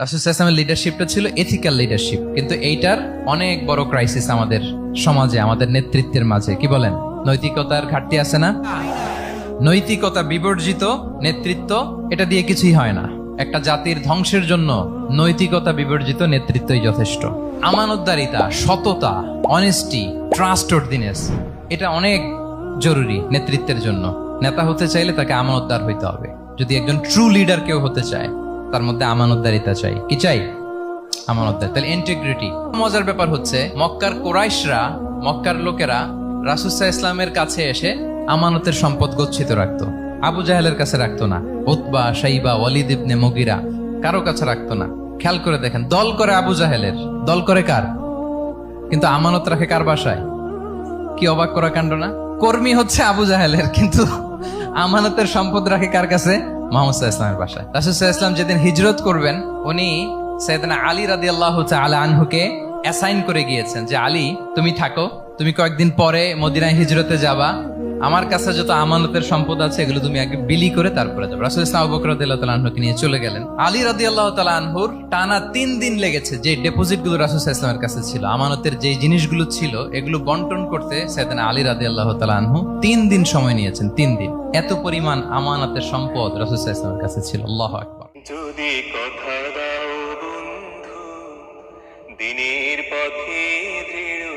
রাসূল সাল্লাল্লাহু আলাইহি ওয়াসাল্লামের লিডারশিপটা ছিল এথিক্যাল লিডারশিপ, কিন্তু এইটার অনেক বড় ক্রাইসিস আমাদের সমাজে, আমাদের নেতৃত্বের মাঝে। কি বলেন? নৈতিকতার ঘাটতি আছে না? নৈতিকতা বিবর্জিত নেতৃত্ব, এটা দিয়ে কিছুই হয় না। একটা জাতির ধ্বংসের জন্য নৈতিকতা বিবর্জিত নেতৃত্বই যথেষ্ট। আমানতদারিতা, সততা, অনেস্টি, ট্রাস্টওয়ার্দিনেস, এটা অনেক জরুরি নেতৃত্বের জন্য। নেতা হতে চাইলে তাকে আমানতদার হইতে হবে। যদি একজন ট্রু লিডার কেউ হতে চায়, তার মধ্যে আমানতদারিতা চাই। কি চাই? আমানতদার, তাহলে ইন্টিগ্রিটি। মজার ব্যাপার হচ্ছে, মক্কার কোরাইশরা, মক্কার লোকেরা রাসূল সাল্লাল্লাহু আলাইহি ওয়াসাল্লামের কাছে এসে আমানতের সম্পদ গচ্ছিত রাখতো। আবু জাহেলের কাছে রাখতো না, উতবা, শাইবা, ওয়ালিদ ইবনে মুগিরা, কারো কাছে রাখতো না। খেয়াল করে দেখেন, দল করে আবু জাহেলের, দল করে কার? কিন্তু আমানত রাখে কার বাসায়? কি অবাক করা কাণ্ড না? কর্মী হচ্ছে আবু জাহেলের, কিন্তু আমানতের সম্পদ রাখে কার কাছে? মুহাম্মদ সাল্লাল্লাহু আলাইহি ওয়াসাল্লামের বাসায়। রাসূল সাল্লাল্লাহু আলাইহি ওয়াসাল্লাম যেদিন হিজরত করবেন, উনি সাইয়েদনা আলী রাদিয়াল্লাহু তাআলা আনহুকে অ্যাসাইন করে গিয়েছেন যে, আলী তুমি থাকো, তুমি কয়েকদিন পরে মদিনায় হিজরতে যাবা, আমার কাছে যত আমানতের সম্পদ আছে এগুলো তুমি আগে বিলি করে তারপরে যাবে। রাসূল সাল্লাল্লাহু আবু বকর রাদিয়াল্লাহু তাআলা আনহুকে নিয়ে চলে গেলেন। আলী রাদিয়াল্লাহু তাআলা আনহুর টানা 3 দিন লেগেছে যে ডেপোজিট গুলো রাসূল সাল্লাল্লাহু আলাইহি ওয়াসাল্লামের কাছে ছিল, আমানতের যে জিনিসগুলো ছিল, এগুলো বন্টন করতে সাইয়েদনা আলী রাদিয়াল্লাহু তাআলা আনহু 3 দিন সময় নিয়েছেন। 3 দিন, এত পরিমাণ আমানতের সম্পদ রাসূল সাল্লাল্লাহু আলাইহি ওয়াসাল্লামের কাছে ছিল। আল্লাহু আকবার। যদি কথা দাও বন্ধু, দিনের পথে দৃঢ়